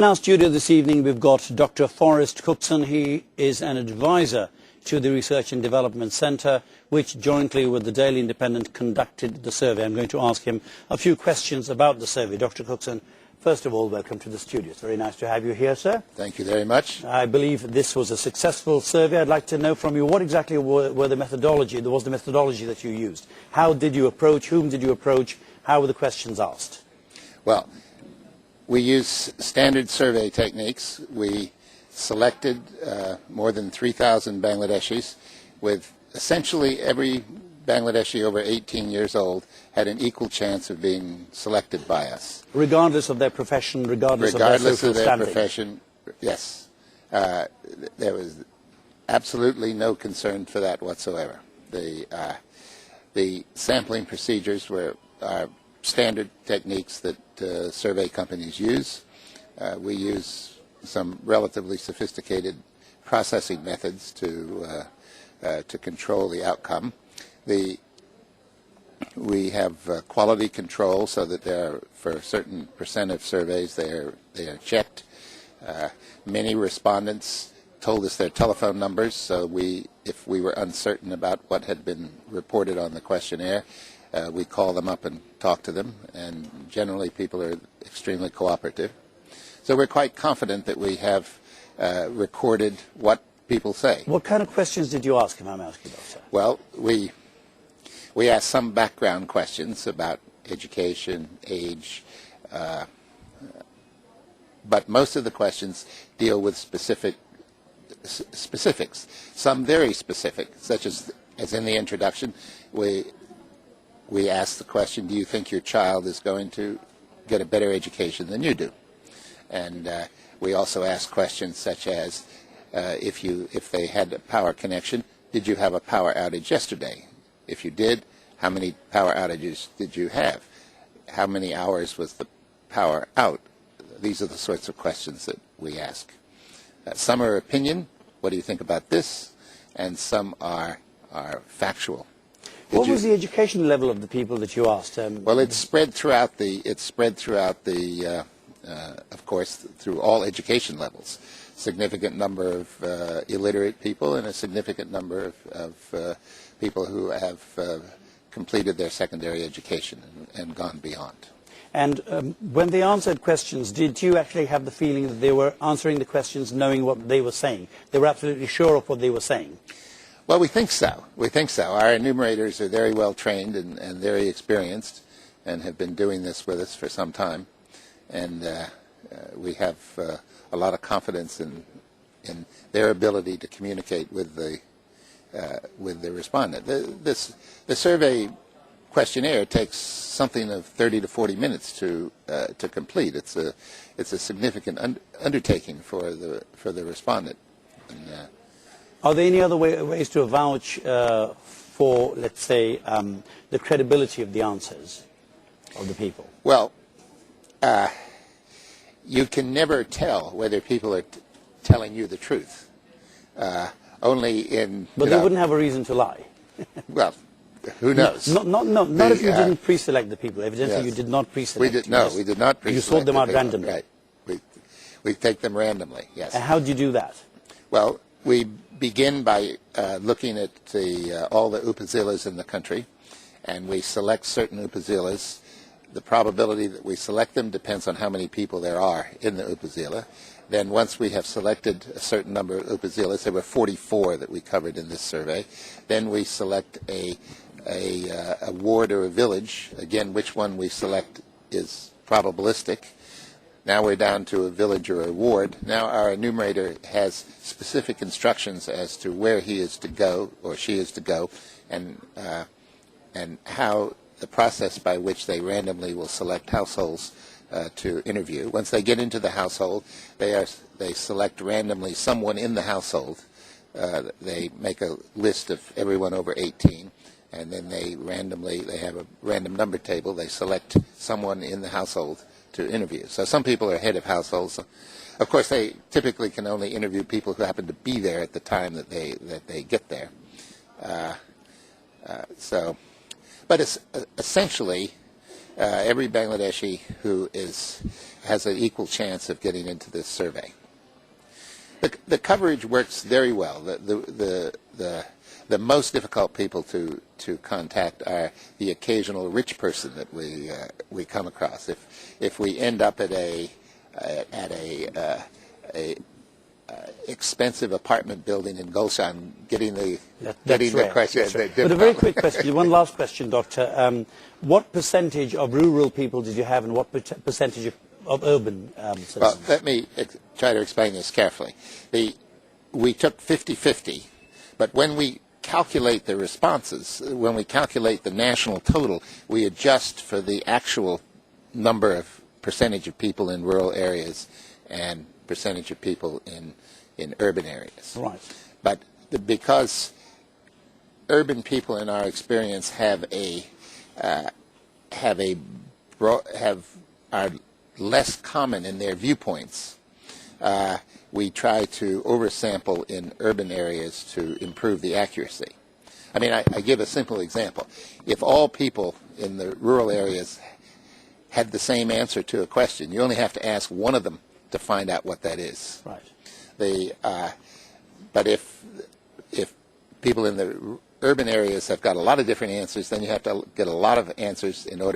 In our studio this evening, we've got Dr. Forrest Cookson. He is an advisor to the Research and Development Centre, which jointly with the Daily Independent conducted the survey. I'm going to ask him a few questions about the survey. Dr. Cookson, first of all, welcome to the studio. It's very nice to have you here, sir. Thank you very much. I believe this was a successful survey. I'd like to know from you what exactly was the methodology that you used. How did you approach? Whom did you approach? How were the questions asked? Well, we use standard survey techniques. We selected more than 3,000 Bangladeshis, with essentially every Bangladeshi over 18 years old had an equal chance of being selected by us. Regardless of their profession, regardless of their social standing? Profession, yes. There was absolutely no concern for that whatsoever. The sampling procedures were standard techniques that survey companies use. We use some relatively sophisticated processing methods to control the outcome. We have quality control so that for a certain percent of surveys they are checked. Many respondents told us their telephone numbers, so if we were uncertain about what had been reported on the questionnaire, we call them up and talk to them, and generally people are extremely cooperative. So we're quite confident that we have recorded what people say. What kind of questions did you ask, if I'm asking about, sir? Well, we asked some background questions about education, age, but most of the questions deal with specifics. Some very specific, such as in the introduction, we asked the question, do you think your child is going to get a better education than you do? And we also asked questions such as, if they had a power connection, did you have a power outage yesterday? If you did, how many power outages did you have? How many hours was the power out? These are the sorts of questions that we ask. Some are opinion, what do you think about this? And some are factual. What was the education level of the people that you asked? Well, it's spread throughout of course, through all education levels. Significant number of illiterate people and a significant number of people who have completed their secondary education and gone beyond. And when they answered questions, did you actually have the feeling that they were answering the questions knowing what they were saying? They were absolutely sure of what they were saying? Well, we think so. We think so. Our enumerators are very well trained and very experienced and have been doing this with us for some time. And we have a lot of confidence in their ability to communicate with the respondent. The survey questionnaire takes something of 30 to 40 minutes to complete. It's a significant undertaking for the respondent. And, are there any other ways to vouch for, let's say, the credibility of the answers of the people? Well, you can never tell whether people are telling you the truth. Only in... But they wouldn't have a reason to lie. Well, who knows? Not if you didn't pre-select the people. Evidently, yes. You did not pre-select them. We did not pre-select. You sort them out randomly. Right. We take them randomly, yes. And how do you do that? Well, we begin by looking at all the upazilas in the country, and we select certain upazilas. The probability that we select them depends on how many people there are in the upazila. Then once we have selected a certain number of upazilas, there were 44 that we covered in this survey, then we select a ward or a village. Again, which one we select is probabilistic. Now we're down to a village or a ward. Now our enumerator has specific instructions as to where he is to go or she is to go, and how the process by which they randomly will select households to interview. Once they get into the household, they select randomly someone in the household. They make a list of everyone over 18, and then they have a random number table. They select someone in the household to interview. So some people are head of households. Of course, they typically can only interview people who happen to be there at the time that they get there. But it's essentially every Bangladeshi who has an equal chance of getting into this survey. The coverage works very well. The most difficult people to contact are the occasional rich person that we come across. If we end up at a expensive apartment building in Gulshan, getting the question. But a very quick question, one last question, Doctor. What percentage of rural people did you have, and what percentage of urban citizens? Well, let me try to explain this carefully. We took 50-50, but when we calculate the responses, when we calculate the national total, we adjust for the actual number of percentage of people in rural areas and percentage of people in urban areas. Right. But because urban people, in our experience, are less common in their viewpoints, we try to oversample in urban areas to improve the accuracy. I mean, I give a simple example. If all people in the rural areas had the same answer to a question, you only have to ask one of them to find out what that is. Right. But if people in the urban areas have got a lot of different answers, then you have to get a lot of answers in order